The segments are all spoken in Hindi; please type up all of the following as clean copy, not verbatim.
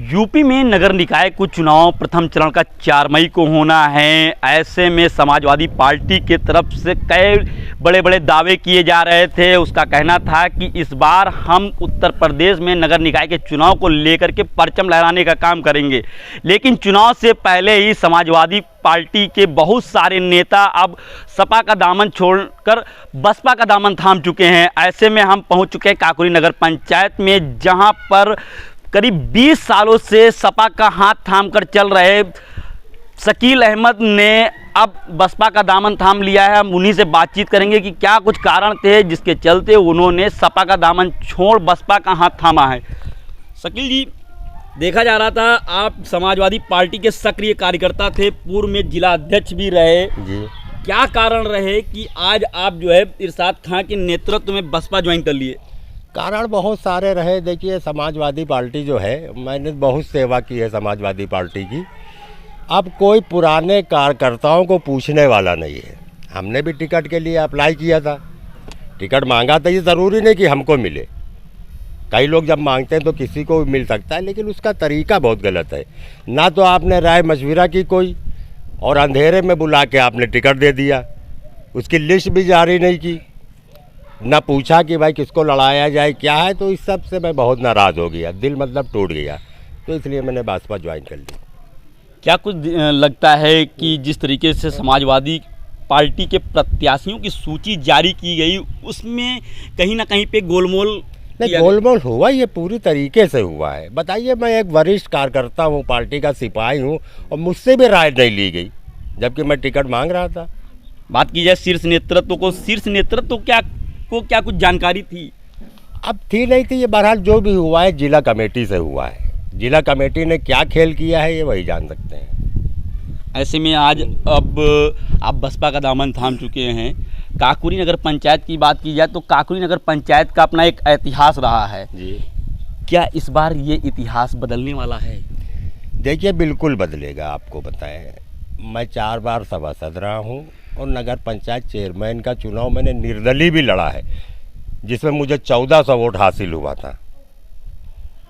यूपी में नगर निकाय कुछ चुनाव प्रथम चरण का 4 मई को होना है। ऐसे में समाजवादी पार्टी के तरफ से कई बड़े बड़े दावे किए जा रहे थे। उसका कहना था कि इस बार हम उत्तर प्रदेश में नगर निकाय के चुनाव को लेकर के परचम लहराने का काम करेंगे। लेकिन चुनाव से पहले ही समाजवादी पार्टी के बहुत सारे नेता अब सपा का दामन छोड़कर बसपा का दामन थाम चुके हैं। ऐसे में हम पहुंच चुके हैं काकोरी नगर पंचायत में, जहां पर करीब 20 सालों से सपा का हाथ थाम कर चल रहे शकील अहमद ने अब बसपा का दामन थाम लिया है। हम उन्हीं से बातचीत करेंगे कि क्या कुछ कारण थे जिसके चलते उन्होंने सपा का दामन छोड़ बसपा का हाथ थामा है। शकील जी, देखा जा रहा था आप समाजवादी पार्टी के सक्रिय कार्यकर्ता थे, पूर्व में जिला अध्यक्ष भी रहे जी। क्या कारण रहे कि आज आप जो है इरशाद खां के नेतृत्व में बसपा ज्वाइन कर लिए? कारण बहुत सारे रहे। देखिए, समाजवादी पार्टी जो है, मैंने बहुत सेवा की है समाजवादी पार्टी की। अब कोई पुराने कार्यकर्ताओं को पूछने वाला नहीं है। हमने भी टिकट के लिए अप्लाई किया था, टिकट मांगा था। ये ज़रूरी नहीं कि हमको मिले, कई लोग जब मांगते हैं तो किसी को भी मिल सकता है, लेकिन उसका तरीका बहुत गलत है। ना तो आपने राय मशविरा की कोई, और अंधेरे में बुला के आपने टिकट दे दिया। उसकी लिस्ट भी जारी नहीं की, ना पूछा कि भाई किसको लड़ाया जाए, क्या है। तो इस सब से मैं बहुत नाराज़ हो गया, दिल मतलब टूट गया। तो इसलिए मैंने बसपा ज्वाइन कर ली। क्या कुछ लगता है कि जिस तरीके से समाजवादी पार्टी के प्रत्याशियों की सूची जारी की गई, उसमें कहीं ना कहीं पे गोलमोल? नहीं, गोलमोल हुआ, ये पूरी तरीके से हुआ है। बताइए, मैं एक वरिष्ठ कार्यकर्ता हूँ, पार्टी का सिपाही हूँ, और मुझसे भी राय नहीं ली गई, जबकि मैं टिकट मांग रहा था। बात की जाए शीर्ष नेतृत्व को, शीर्ष नेतृत्व क्या कुछ जानकारी थी? अब थी नहीं थी, ये बहरहाल जो भी हुआ है जिला कमेटी से हुआ है। जिला कमेटी ने क्या खेल किया है ये वही जान सकते हैं। ऐसे में आज अब आप बसपा का दामन थाम चुके हैं। काकोरी नगर पंचायत की बात की जाए तो काकोरी नगर पंचायत का अपना एक इतिहास रहा है जी। क्या इस बार ये इतिहास बदलने वाला है? देखिए, बिल्कुल बदलेगा। आपको बताएं, मैं 4 बार सभासद रहा हूँ, और नगर पंचायत चेयरमैन का चुनाव मैंने निर्दलीय भी लड़ा है, जिसमें मुझे 1400 वोट हासिल हुआ था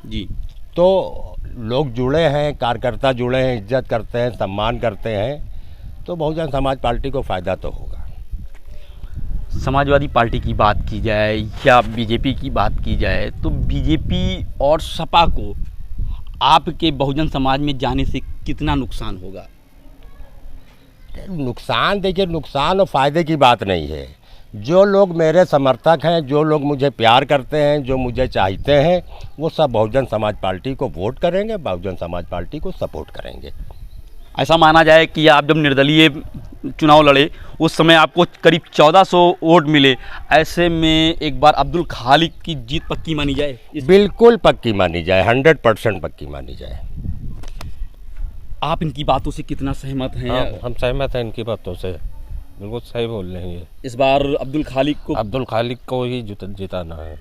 जी। तो लोग जुड़े हैं, कार्यकर्ता जुड़े हैं, इज्जत करते हैं, सम्मान करते हैं, तो बहुजन समाज पार्टी को फ़ायदा तो होगा। समाजवादी पार्टी की बात की जाए या बीजेपी की बात की जाए तो बीजेपी और सपा को आपके बहुजन समाज में जाने से कितना नुकसान होगा? नुकसान, देखिए, नुकसान और फ़ायदे की बात नहीं है। जो लोग मेरे समर्थक हैं, जो लोग मुझे प्यार करते हैं, जो मुझे चाहते हैं, वो सब बहुजन समाज पार्टी को वोट करेंगे, बहुजन समाज पार्टी को सपोर्ट करेंगे। ऐसा माना जाए कि आप जब निर्दलीय चुनाव लड़े उस समय आपको करीब 1400 वोट मिले। ऐसे में एक बार अब्दुल खालिक की जीत पक्की मानी जाए? बिल्कुल पक्की मानी जाए, 100% पक्की मानी जाए। आप इनकी बातों से कितना सहमत हैं? हाँ, हम सहमत हैं इनकी बातों से, बिल्कुल सही बोल रहे हैं ये। इस बार अब्दुल खालिक को ही जिताना है।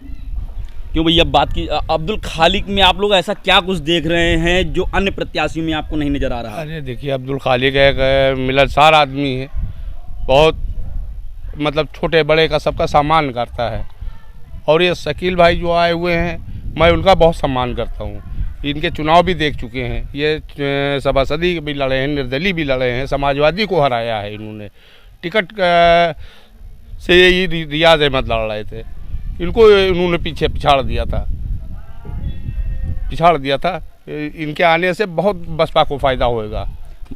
क्यों भैया? बात की अब्दुल खालिक में आप लोग ऐसा क्या कुछ देख रहे हैं जो अन्य प्रत्याशियों में आपको नहीं नजर आ रहा? अरे देखिए, अब्दुल खालिक एक मिलनसार आदमी है, बहुत मतलब छोटे बड़े का सबका सम्मान करता है। और ये शकील भाई जो आए हुए हैं, मैं उनका बहुत सम्मान करता हूँ। इनके चुनाव भी देख चुके हैं, ये सभासदी भी लड़े हैं, निर्दलीय भी लड़े हैं, समाजवादी को हराया है इन्होंने। टिकट से यही रियाज अहमद लड़ रहे थे, इनको इन्होंने पीछे पिछाड़ दिया था। इनके आने से बहुत बसपा को फ़ायदा होगा।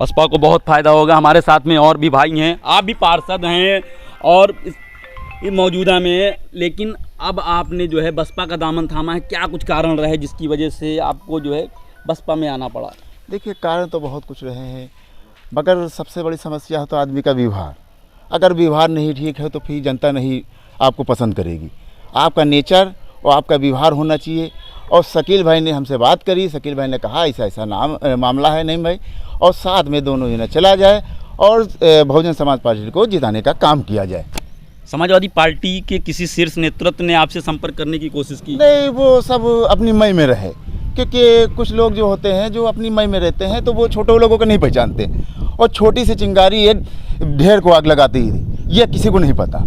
बसपा को बहुत फ़ायदा होगा। हमारे साथ में और भी भाई हैं, आप भी पार्षद हैं और मौजूदा में, लेकिन अब आपने जो है बसपा का दामन थामा है। क्या कुछ कारण रहे जिसकी वजह से आपको जो है बसपा में आना पड़ा? देखिए, कारण तो बहुत कुछ रहे हैं, मगर सबसे बड़ी समस्या है तो आदमी का व्यवहार। अगर व्यवहार नहीं ठीक है तो फिर जनता नहीं आपको पसंद करेगी। आपका नेचर और आपका व्यवहार होना चाहिए। और शकील भाई ने हमसे बात करी, शकील भाई ने कहा ऐसा ऐसा मामला है नहीं भाई, और साथ में दोनों जना चला जाए और बहुजन समाज पार्टी को जिताने का काम किया जाए। समाजवादी पार्टी के किसी शीर्ष नेतृत्व ने आपसे संपर्क करने की कोशिश की? नहीं, वो सब अपनी मई में रहे, क्योंकि कुछ लोग जो होते हैं जो अपनी मई में रहते हैं तो वो छोटे लोगों को नहीं पहचानते, और छोटी सी चिंगारी ये ढेर को आग लगाती है, ये किसी को नहीं पता।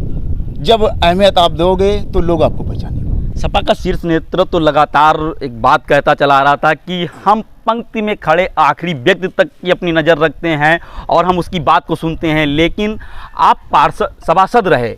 जब अहमियत आप दोगे तो लोग आपको पहचानेंगे। सपा का शीर्ष नेतृत्व तो लगातार एक बात कहता चला आ रहा था कि हम पंक्ति में खड़े आखिरी व्यक्ति तक की अपनी नज़र रखते हैं और हम उसकी बात को सुनते हैं, लेकिन आप पार्षद सभासद रहे,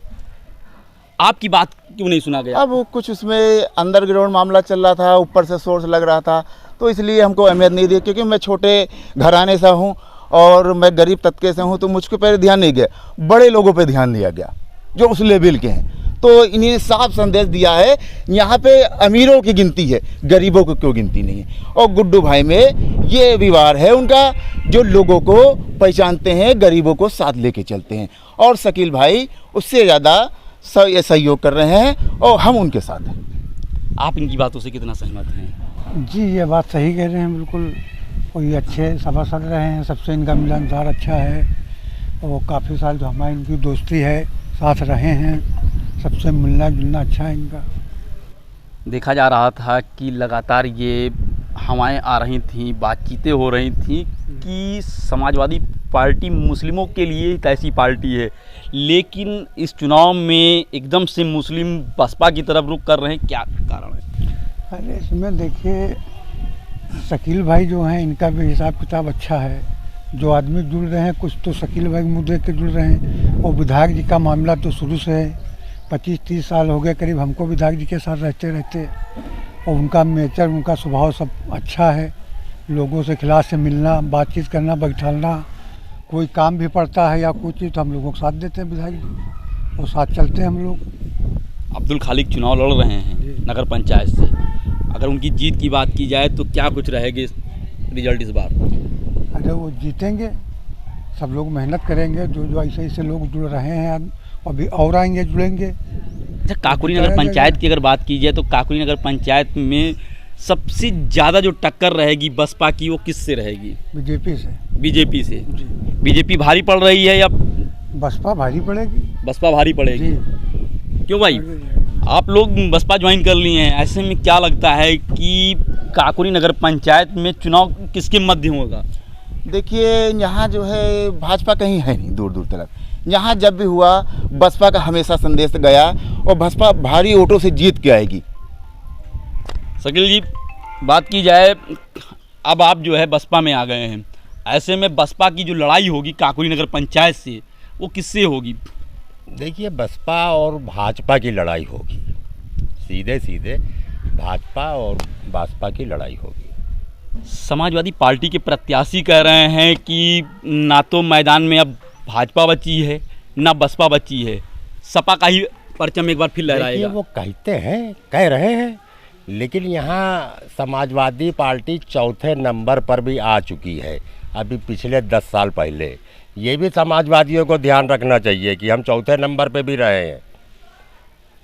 आपकी बात क्यों नहीं सुना गया? अब कुछ उसमें अंडरग्राउंड मामला चल रहा था, ऊपर से सोर्स लग रहा था, तो इसलिए हमको अहमियत नहीं दी, क्योंकि मैं छोटे घराने से हूँ और मैं गरीब तबके से हूँ, तो मुझको पर ध्यान नहीं गया, बड़े लोगों पर ध्यान दिया गया जो उस लेवल के हैं। तो इन्हें साफ संदेश दिया है, यहाँ पे अमीरों की गिनती है, गरीबों की क्यों गिनती नहीं है। और गुड्डू भाई में ये व्यवहार है उनका, जो लोगों को पहचानते हैं, गरीबों को साथ लेके चलते हैं, और शकील भाई उससे ज़्यादा सहयोग कर रहे हैं और हम उनके साथ हैं। आप इनकी बातों से कितना सहमत हैं? जी, ये बात सही कह रहे हैं बिल्कुल। कोई अच्छे सभासद रहे हैं, सबसे इनका मिलनसार अच्छा है और काफ़ी साल जो हमारी इनकी दोस्ती है, साथ रहे हैं, सबसे मिलना जुलना अच्छा है इनका। देखा जा रहा था कि लगातार ये हवाएं आ रही थीं, बातचीतें हो रही थी कि समाजवादी पार्टी मुस्लिमों के लिए एक ऐसी पार्टी है, लेकिन इस चुनाव में एकदम से मुस्लिम बसपा की तरफ रुख कर रहे हैं, क्या कारण है? अरे इसमें देखिए, शकील भाई जो हैं इनका भी हिसाब किताब अच्छा है, जो आदमी जुड़ रहे हैं कुछ तो शकील भाई मुद्दे के जुड़ रहे हैं, और विधायक जी का मामला तो शुरू से है, 25-30 साल हो गए करीब हमको विधायक जी के साथ रहते, और उनका नेचर, उनका स्वभाव सब अच्छा है, लोगों से खिलाफ से मिलना, बातचीत करना, बैठाना, कोई काम भी पड़ता है या कोई चीज़ तो हम लोगों को साथ देते हैं विधायक जी, और साथ चलते हैं हम लोग। अब्दुल खालिक चुनाव लड़ रहे हैं नगर पंचायत से, अगर उनकी जीत की बात की जाए तो क्या कुछ रहेगी रिजल्ट इस बार? अगर वो जीतेंगे, सब लोग मेहनत करेंगे, जो ऐसे ऐसे लोग जुड़ रहे हैं अभी और आएंगे, जुड़ेंगे। अच्छा, काकोरी नगर पंचायत की अगर बात की जाए तो काकोरी नगर पंचायत में सबसे ज़्यादा जो टक्कर रहेगी बसपा की, वो किससे रहेगी? बीजेपी से। बीजेपी से? बीजेपी भारी पड़ रही है या बसपा भारी पड़ेगी? बसपा भारी पड़ेगी। क्यों भाई, आप लोग बसपा ज्वाइन कर लिए हैं, ऐसे में क्या लगता है कि काकोरी नगर पंचायत में चुनाव किसके मध्य होगा? देखिए, यहाँ जो है भाजपा कहीं है नहीं दूर दूर तक, यहाँ जब भी हुआ बसपा का हमेशा संदेश गया और बसपा भारी वोटों से जीत के आएगी। शकील जी, बात की जाए, अब आप जो है बसपा में आ गए हैं, ऐसे में बसपा की जो लड़ाई होगी काकोरी नगर पंचायत से, वो किससे होगी? देखिए, बसपा और भाजपा की लड़ाई होगी, सीधे सीधे भाजपा और बसपा की लड़ाई होगी। समाजवादी पार्टी के प्रत्याशी कह रहे हैं कि ना तो मैदान में अब भाजपा बची है ना बसपा बची है, सपा का ही परचम एक बार फिर लहराएगा। वो कहते हैं, कह रहे हैं, लेकिन यहाँ समाजवादी पार्टी चौथे नंबर पर भी आ चुकी है। अभी पिछले 10 साल पहले ये भी समाजवादियों को ध्यान रखना चाहिए कि हम चौथे नंबर पे भी रहे हैं।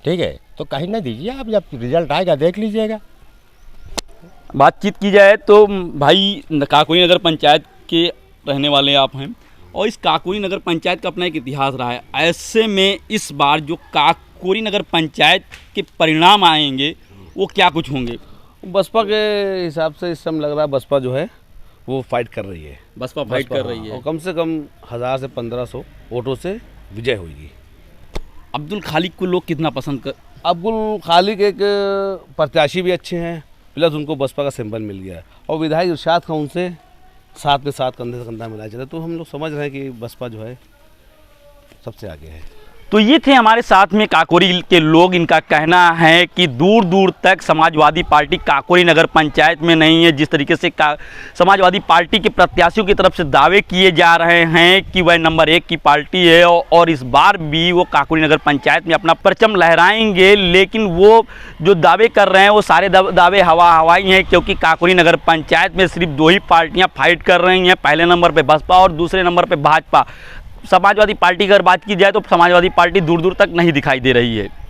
ठीक है, तो कहीं ना दीजिए, आप जब रिजल्ट आएगा देख लीजिएगा। बातचीत की जाए तो भाई, काकोरी नगर पंचायत के रहने वाले आप हैं और इस काकोरी नगर पंचायत का अपना एक इतिहास रहा है, ऐसे में इस बार जो काकोरी नगर पंचायत के परिणाम आएंगे वो क्या कुछ होंगे? बसपा के हिसाब से इस समय लग रहा है बसपा जो है वो फाइट कर रही है। बसपा फाइट कर रही है और कम से कम 1000 से 1500 वोटों से विजय होगी। अब्दुल खालिक को लोग कितना पसंद कर? अब्दुल खालिक एक प्रत्याशी भी अच्छे हैं, प्लस उनको बसपा का सिंबल मिल गया है और विधायक इरशाद खान उनसे साथ में साथ कंधे से कंधा मिलाया जाता है, तो हम लोग समझ रहे हैं कि बसपा जो है सबसे आगे है। तो ये थे हमारे साथ में काकोरी के लोग। इनका कहना है कि दूर दूर तक समाजवादी पार्टी काकोरी नगर पंचायत में नहीं है। जिस तरीके से समाजवादी पार्टी के प्रत्याशियों की तरफ से दावे किए जा रहे हैं कि वह नंबर 1 की पार्टी है और इस बार भी वो काकोरी नगर पंचायत में अपना परचम लहराएंगे, लेकिन वो जो दावे कर रहे हैं वो सारे दावे हवाई हैं, क्योंकि काकोरी नगर पंचायत में सिर्फ 2 ही पार्टियाँ फाइट कर रही हैं। पहले नंबर पर बसपा और दूसरे नंबर पर भाजपा। समाजवादी पार्टी की अगर बात की जाए तो समाजवादी पार्टी दूर दूर तक नहीं दिखाई दे रही है।